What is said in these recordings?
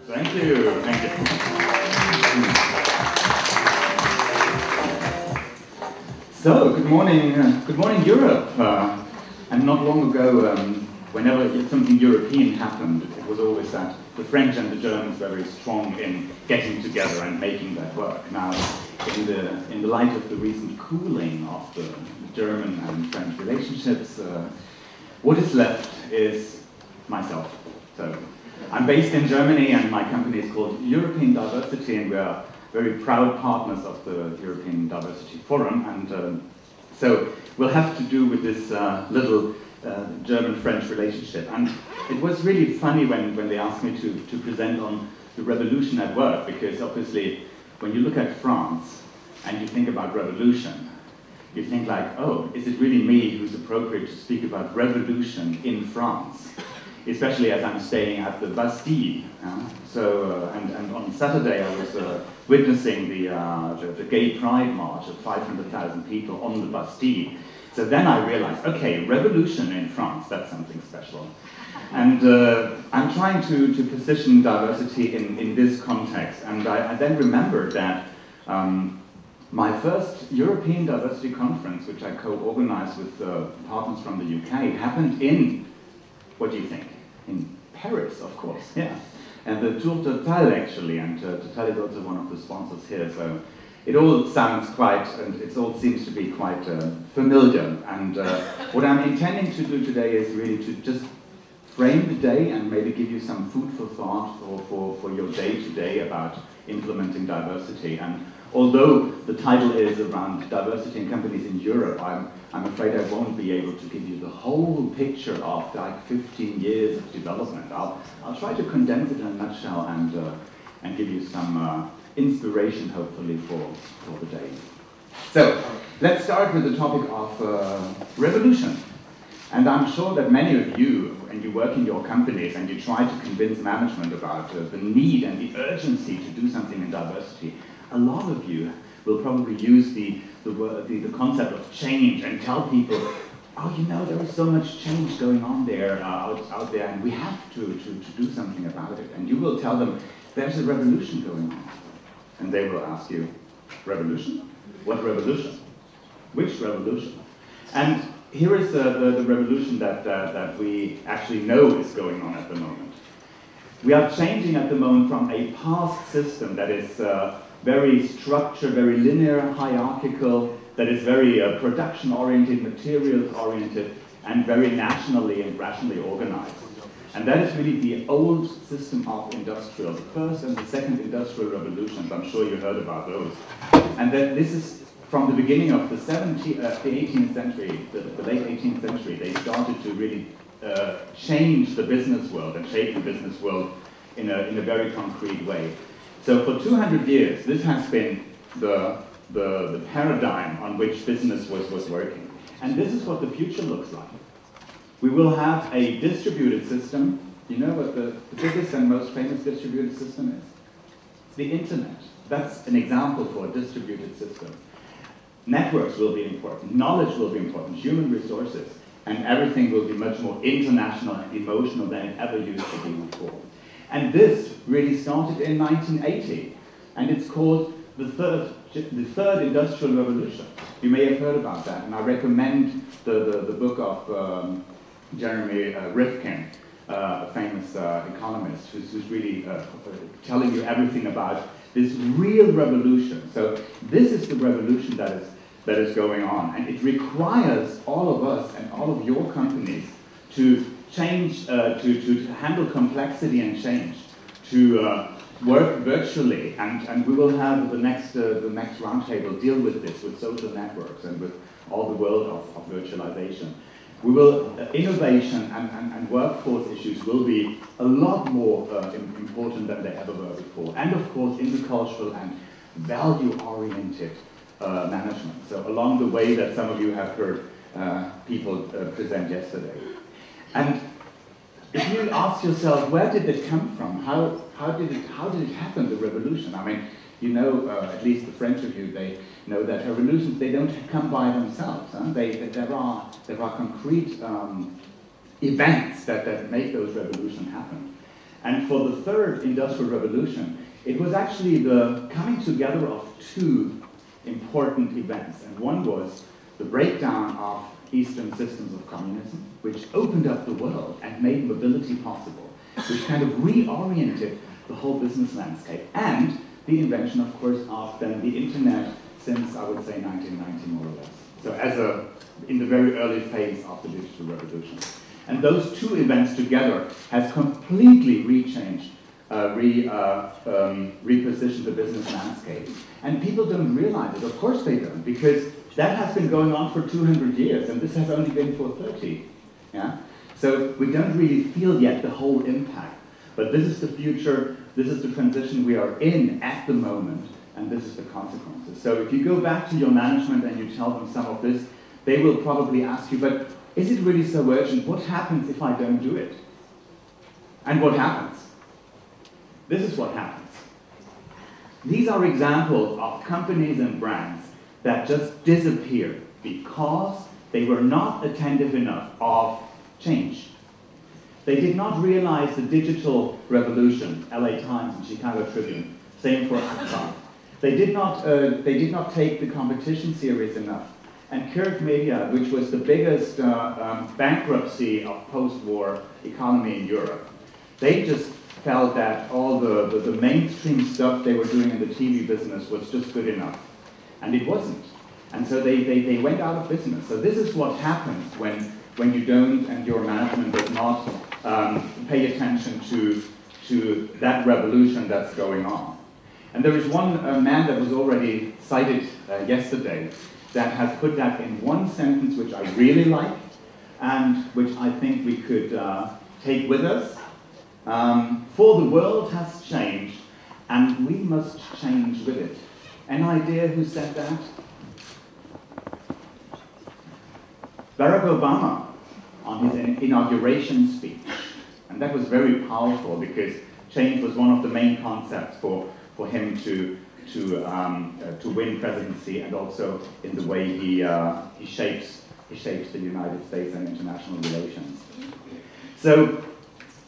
Thank you. Thank you. So, good morning, Europe. And not long ago, whenever something European happened, it was always that the French and the Germans were very strong in getting together and making that work. Now, in the light of the recent cooling of the German and French relationships, what is left is myself. So, I'm based in Germany, and my company is called European Diversity, and we are very proud partners of the European Diversity Forum. And so we'll have to do with this little German-French relationship. And it was really funny when they asked me to present on the revolution at work, because obviously when you look at France and you think about revolution, you think like, oh, is it really me who's appropriate to speak about revolution in France? Especially as I'm staying at the Bastille. And on Saturday I was witnessing the gay pride march of 500,000 people on the Bastille. So then I realized, okay, revolution in France, that's something special. And I'm trying to position diversity in this context. And I then remembered that my first European Diversity Conference, which I co-organized with partners from the UK, happened in, what do you think? In Paris, of course, yeah. And the Tour Total, actually, and Total is also one of the sponsors here, so it all sounds quite, and it all seems to be quite familiar. And what I'm intending to do today is really to just frame the day and maybe give you some food for thought for your day-to-day about implementing diversity. And although the title is around diversity in companies in Europe, I'm afraid I won't be able to give you the whole picture of like 15 years of development. I'll try to condense it in a nutshell and give you some inspiration, hopefully, for the day. So, let's start with the topic of revolution. And I'm sure that many of you, when you work in your companies and you try to convince management about the need and the urgency to do something in diversity, a lot of you will probably use the concept of change and tell people, oh, you know, there is so much change going on there, out there, and we have to do something about it. And you will tell them, there's a revolution going on. And they will ask you, revolution? What revolution? Which revolution? And here is the revolution that we actually know is going on at the moment. We are changing at the moment from a past system that is very structured, very linear, hierarchical, that is very production-oriented, materials-oriented, and very nationally and rationally organized. And that is really the old system of industrial, the first and the second industrial revolutions. I'm sure you heard about those. And that this is from the beginning of the 18th century, the late 18th century, they started to really change the business world and shape the business world in a very concrete way. So for 200 years, this has been the paradigm on which business was working. And this is what the future looks like. We will have a distributed system. You know what the biggest and most famous distributed system is? It's the internet. That's an example for a distributed system. Networks will be important, knowledge will be important, human resources, and everything will be much more international and emotional than it ever used to be before. And this really started in 1980, and it's called the third industrial revolution. You may have heard about that, and I recommend the book of Jeremy Rifkin, a famous economist, who's really telling you everything about this real revolution. So this is the revolution that is going on, and it requires all of us and all of your companies to change, to handle complexity and change, to work virtually, and we will have the next roundtable deal with this, with social networks and with all the world of virtualization. We will, innovation and workforce issues will be a lot more important than they ever were before. And of course, intercultural and value-oriented management. So along the way that some of you have heard people present yesterday. And if you ask yourself, where did it come from? How did it happen, the revolution? I mean, you know, at least the French of you, they know that revolutions, they don't come by themselves. Huh? There are concrete events that make those revolutions happen. And for the third industrial revolution, it was actually the coming together of two important events. And one was the breakdown of Eastern systems of communism, which opened up the world and made mobility possible, which kind of reoriented the whole business landscape. And the invention, of course, of then the internet since, I would say, 1990, more or less. So in the very early phase of the digital revolution. And those two events together has completely repositioned the business landscape. And people don't realize it. Of course they don't, because that has been going on for 200 years, and this has only been for 30. Yeah? So we don't really feel yet the whole impact. But this is the future, this is the transition we are in at the moment, and this is the consequences. So if you go back to your management and you tell them some of this, they will probably ask you, but is it really so urgent? What happens if I don't do it? And what happens? This is what happens. These are examples of companies and brands that just disappeared because they were not attentive enough of change. They did not realize the digital revolution, LA Times and Chicago Tribune, same for Akbar. They did not take the competition serious enough. And Kirk Media, which was the biggest bankruptcy of post-war economy in Europe, they just felt that all the mainstream stuff they were doing in the TV business was just good enough. And it wasn't. And so they went out of business. So this is what happens when you don't and your management does not pay attention to that revolution that's going on. And there is one man that was already cited yesterday that has put that in one sentence, which I really like, and which I think we could take with us. For the world has changed, and we must change with it. Any idea who said that? Barack Obama, on his inauguration speech. And that was very powerful because change was one of the main concepts for him to win presidency, and also in the way he shapes the United States and international relations. So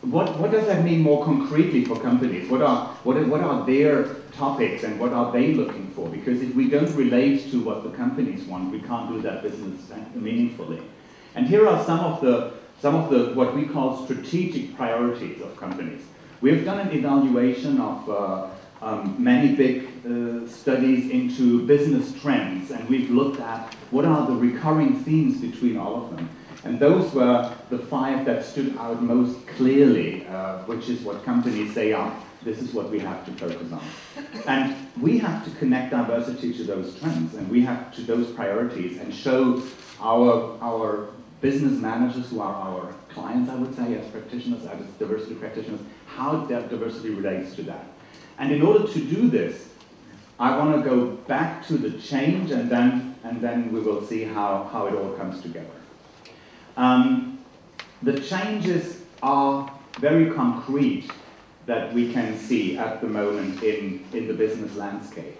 what does that mean more concretely for companies? What are their topics and what are they looking for? Because if we don't relate to what the companies want, we can't do that business meaningfully. And here are some of the what we call strategic priorities of companies. We have done an evaluation of many big studies into business trends, and we've looked at what are the recurring themes between all of them. And those were the 5 that stood out most clearly, which is what companies say, this is what we have to focus on. And we have to connect diversity to those trends, and we have to those priorities, and show our business managers, who are our clients, I would say, as practitioners, as diversity practitioners, how that diversity relates to that. And in order to do this, I want to go back to the change, and then we will see how it all comes together. The changes are very concrete that we can see at the moment in the business landscape.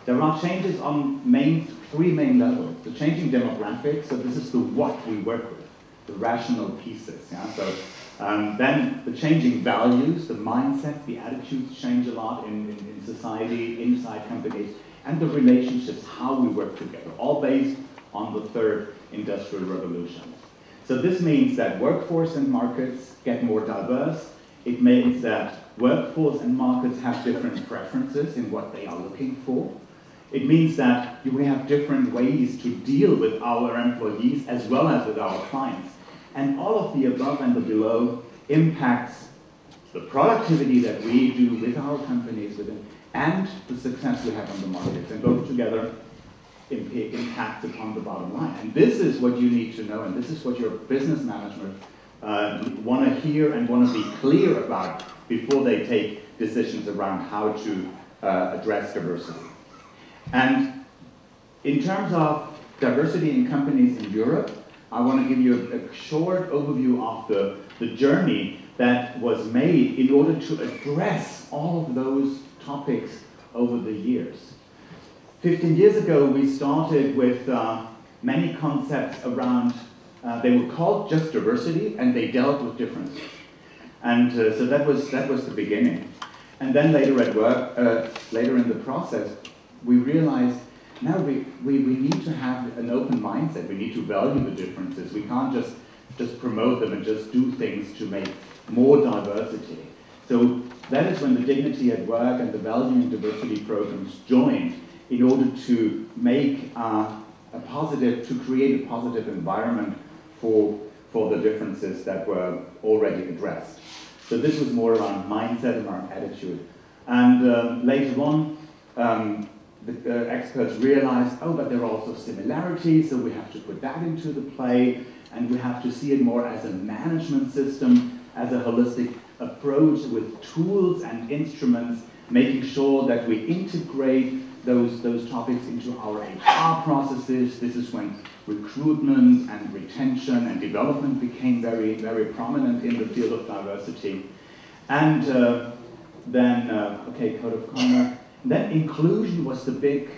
There are changes on 3 main levels. The changing demographics, so this is the what we work with, the rational pieces. Yeah? So then the changing values, the mindset, the attitudes change a lot in society, inside companies, and the relationships, how we work together, all based on the 3rd industrial revolution. So this means that workforce and markets get more diverse. It means that workforce and markets have different preferences in what they are looking for. It means that we have different ways to deal with our employees as well as with our clients. And all of the above and the below impacts the productivity that we do with our companies and the success we have on the markets. And both together impacts upon the bottom line. And this is what you need to know, and this is what your business management want to hear and want to be clear about before they take decisions around how to address diversity. And in terms of diversity in companies in Europe, I want to give you a short overview of the journey that was made in order to address all of those topics over the years. 15 years ago, we started with many concepts around, they were called just diversity, and they dealt with differences. And so that was the beginning. And then later at work, later in the process, we realized now we need to have an open mindset. We need to value the differences. We can't just promote them and just do things to make more diversity. So that is when the Dignity at Work and the Value and Diversity programs joined in order to make to create a positive environment for the differences that were already addressed. So this was more around mindset and around attitude. And later on, the experts realized, oh, but there are also similarities, so we have to put that into the play, and we have to see it more as a management system, as a holistic approach with tools and instruments, making sure that we integrate those topics into our HR processes. This is when recruitment and retention and development became very, very prominent in the field of diversity. And then, okay, code of conduct. Then inclusion was the big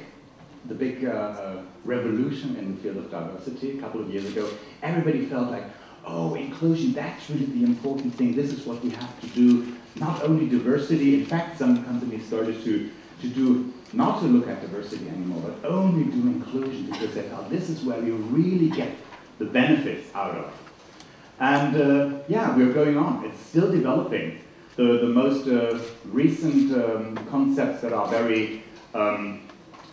revolution in the field of diversity a couple of years ago. Everybody felt like, oh, inclusion, that's really the important thing. This is what we have to do. Not only diversity. In fact, some companies started to do, not to look at diversity anymore, but only do inclusion, because they thought this is where we really get the benefits out of. And yeah, we're going on. It's still developing. The most recent concepts that are very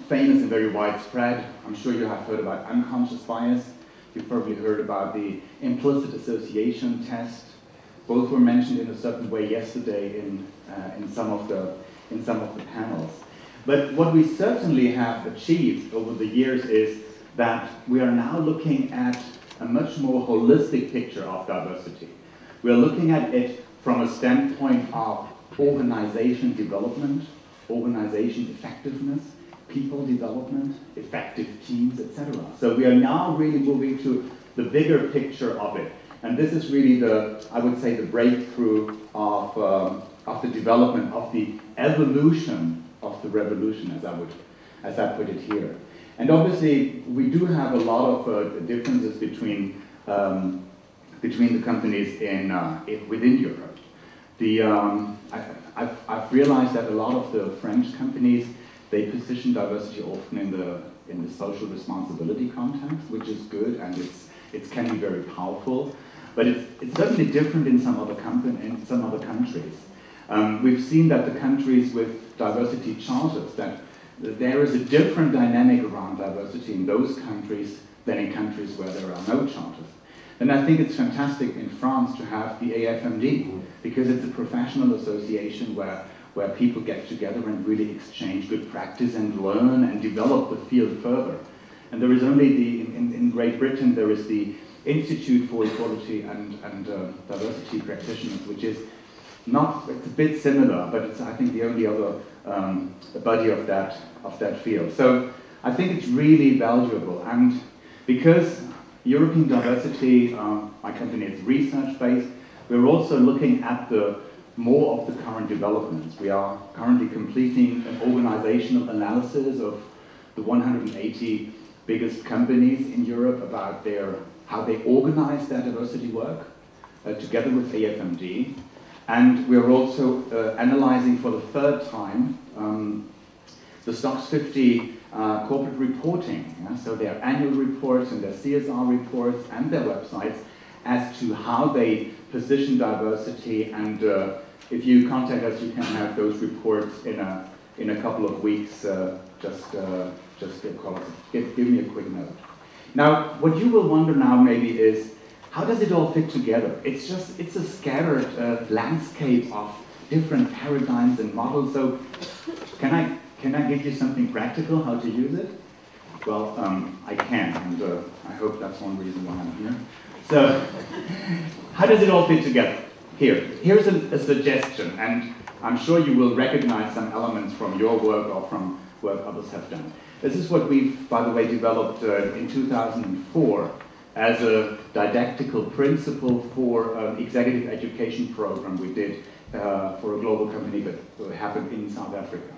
famous and very widespread, I'm sure you have heard about unconscious bias. You've probably heard about the implicit association test. Both were mentioned in a certain way yesterday in some of the panels. But what we certainly have achieved over the years is that we are now looking at a much more holistic picture of diversity. We are looking at it from a standpoint of organization development, organization effectiveness, people development, effective teams, etc. So we are now really moving to the bigger picture of it. And this is really I would say, the breakthrough of the development, of the evolution of the revolution, as I put it here. And obviously, we do have a lot of differences between the companies within Europe. I've realized that a lot of the French companies, they position diversity often in the social responsibility context, which is good, and it can be very powerful. But it's certainly different in some other countries. We've seen that the countries with diversity charters, that there is a different dynamic around diversity in those countries than in countries where there are no charters. And I think it's fantastic in France to have the AFMD, because it's a professional association where people get together and really exchange good practice and learn and develop the field further. And there is only in Great Britain, there is the Institute for Equality and Diversity Practitioners, which is it's a bit similar, but it's, I think, the only other body of that field. So I think it's really valuable. And because European diversity, my company is research-based, we're also looking at more of the current developments. We are currently completing an organizational analysis of the 180 biggest companies in Europe about how they organize their diversity work together with AFMD. And we're also analyzing for the third time the STOXX 50 corporate reporting. So their annual reports and their CSR reports and their websites as to how they position diversity. And if you contact us, you can have those reports in a couple of weeks. Just call us. Give me a quick note. Now, what you will wonder now maybe is, how does it all fit together? It's a scattered landscape of different paradigms and models. So can I give you something practical how to use it? Well, I can, and I hope that's one reason why I'm here. So how does it all fit together? Here's a suggestion, and I'm sure you will recognize some elements from your work or from work others have done. This is what we've, by the way, developed in 2004 as a didactical principle for an executive education program we did for a global company that happened in South Africa.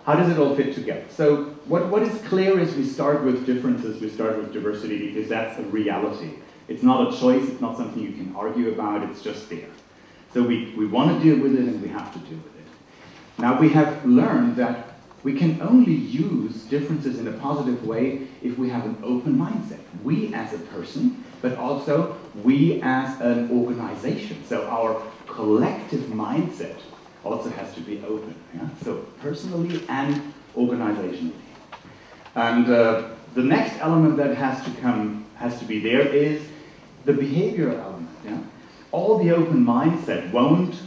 How does it all fit together? So what is clear is we start with differences, we start with diversity, because that's a reality. It's not a choice, it's not something you can argue about, it's just there. So we want to deal with it and we have to deal with it. Now we have learned that we can only use differences in a positive way if we have an open mindset. We as a person, but also we as an organization. So our collective mindset also has to be open. Yeah? So personally and organizationally. And the next element that has to be there is the behavioral element. Yeah? All the open mindset won't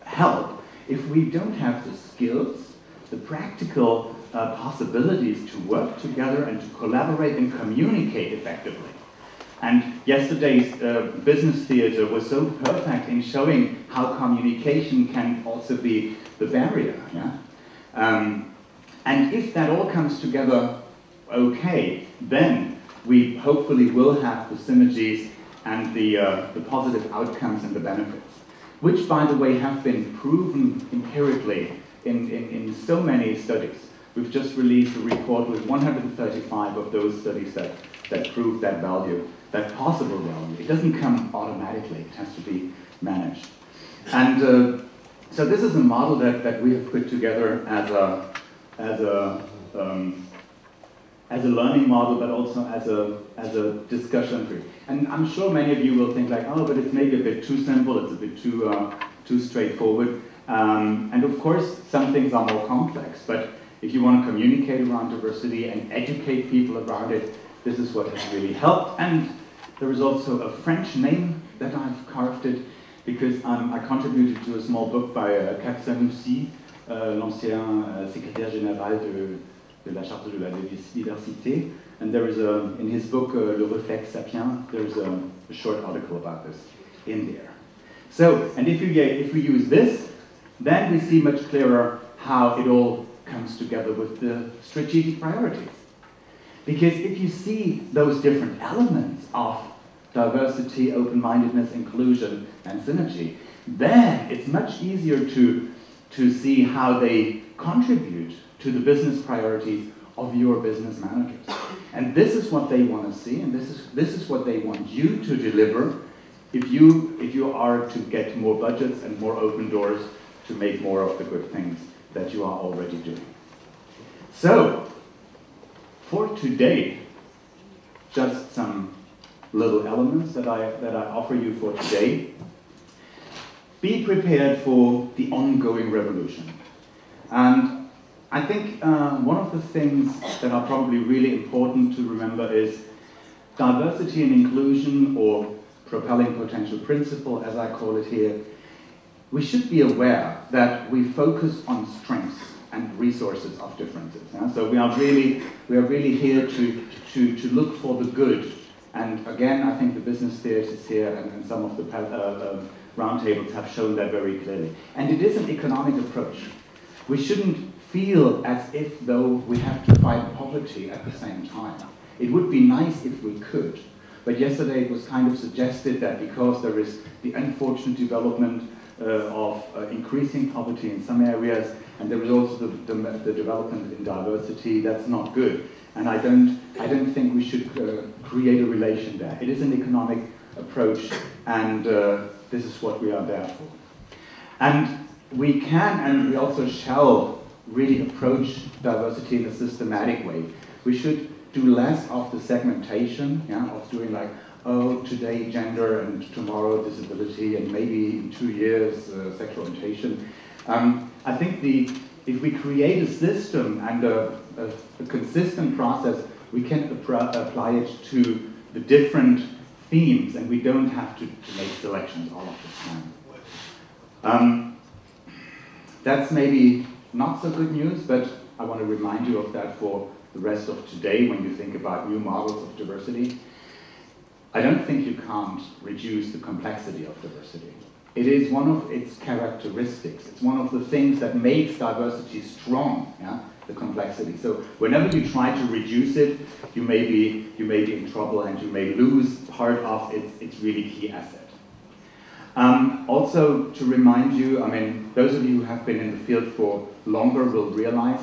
help if we don't have the skills, the practical possibilities to work together and to collaborate and communicate effectively. And yesterday's business theater was so perfect in showing how communication can also be the barrier. Yeah? And if that all comes together okay, then we hopefully will have the synergies and the positive outcomes and the benefits, which, by the way, have been proven empirically in so many studies. We've just released a report with 135 of those studies that prove that value, that possible value. It doesn't come automatically, it has to be managed. And so this is a model that we have put together as a learning model, but also as a discussion group. And I'm sure many of you will think like, oh, but it's maybe a bit too simple, it's a bit too straightforward. And of course, some things are more complex, but if you want to communicate around diversity and educate people about it, this is what has really helped. And there is also a French name that I've carved it, because I contributed to a small book by Sanusi, l'ancien secrétaire général de la Charte de la Diversité. And there is in his book, Le Réflexe Sapien, there's a short article about this in there. So, and if we use this, then we see much clearer how it all comes together with the strategic priorities. Because if you see those different elements of diversity, open-mindedness, inclusion, and synergy, then it's much easier to see how they contribute to the business priorities of your business managers. And this is what they want to see, and this is what they want you to deliver if you are to get more budgets and more open doors to make more of the good things that you are already doing. So, for today, just some little elements that I offer you for today. Be prepared for the ongoing revolution. And I think one of the things that are probably really important to remember is diversity and inclusion, or propelling potential principle, as I call it here. We should be aware that we focus on strengths and resources of differences. Yeah? So we are really here to look for the good. And again, I think the business theaters here and some of the roundtables have shown that very clearly. And it is an economic approach. We shouldn't feel as if though we have to fight poverty at the same time. It would be nice if we could. But yesterday it was kind of suggested that because there is the unfortunate development of increasing poverty in some areas, and there is also the development in diversity, that's not good. And I don't think we should create a relation there. It is an economic approach, and this is what we are there for. And we can, and we also shall, really approach diversity in a systematic way. We should do less of the segmentation, yeah, of doing like, oh, today gender and tomorrow disability and maybe in 2 years sexual orientation. I think if we create a system and a consistent process, we can apply it to the different themes, and we don't have to make selections all of the time. That's maybe not so good news, but I want to remind you of that for the rest of today when you think about new models of diversity. I don't think you can't reduce the complexity of diversity. It is one of its characteristics. It's one of the things that makes diversity strong, yeah? The complexity. So whenever you try to reduce it, you may be in trouble and you may lose part of its really key asset. Also to remind you, I mean, those of you who have been in the field for longer will realize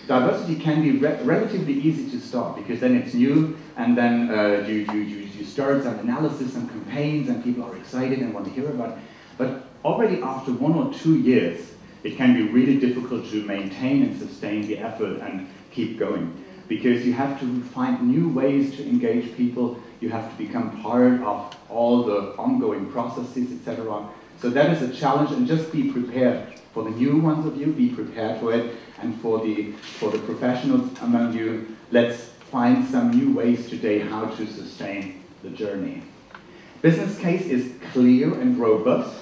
diversity can be relatively easy to start, because then it's new, and then you start some analysis and campaigns, and people are excited and want to hear about it. But already after 1 or 2 years, it can be really difficult to maintain and sustain the effort and keep going. Because you have to find new ways to engage people, you have to become part of all the ongoing processes, etc. So that is a challenge, and just be prepared. For the new ones of you, be prepared for it, and for the professionals among you, let's find some new ways today how to sustain the journey. Business case is clear and robust,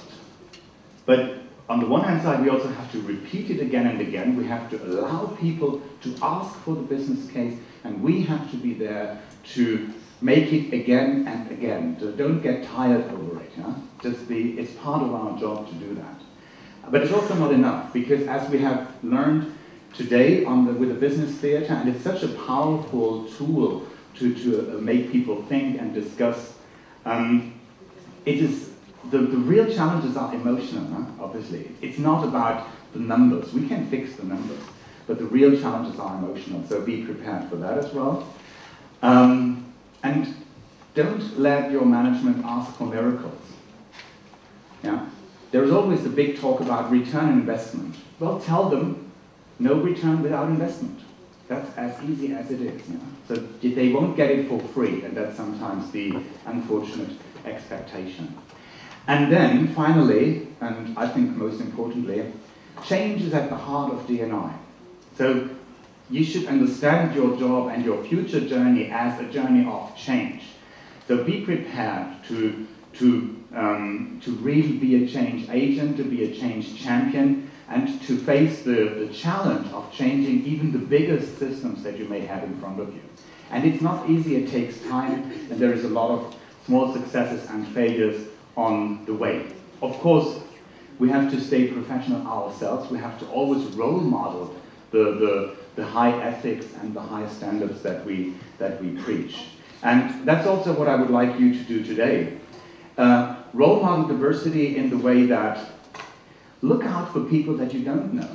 but on the one hand side, we also have to repeat it again and again. We have to allow people to ask for the business case, and we have to be there to make it again and again. So don't get tired over it. Huh? It's part of our job to do that. But it's also not enough, because as we have learned today with the business theater, and it's such a powerful tool to make people think and discuss, the real challenges are emotional, huh? Obviously. It's not about the numbers. We can fix the numbers, but the real challenges are emotional, so be prepared for that as well. And don't let your management ask for miracles. Yeah? There is always the big talk about return on investment. Well, tell them no return without investment. That's as easy as it is. You know? So they won't get it for free, and that's sometimes the unfortunate expectation. And then, finally, and I think most importantly, change is at the heart of D&I. So you should understand your job and your future journey as a journey of change. So be prepared to really be a change agent, to be a change champion, and to face the challenge of changing even the biggest systems that you may have in front of you. And it's not easy, it takes time, and there is a lot of small successes and failures on the way. Of course, we have to stay professional ourselves. We have to always role model the high ethics and the high standards that we preach. And that's also what I would like you to do today. Role model diversity in the way that look out for people that you don't know.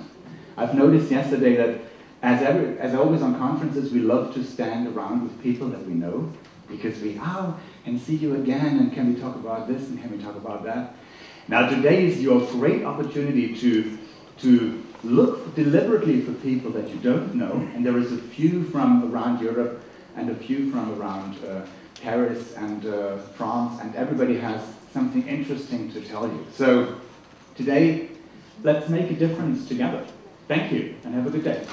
I've noticed yesterday that as always on conferences, we love to stand around with people that we know, because and see you again, and can we talk about this, and can we talk about that? Now today is your great opportunity to look deliberately for people that you don't know, and there is a few from around Europe, and a few from around Paris and France, and everybody has something interesting to tell you. So today, let's make a difference together. Thank you, and have a good day.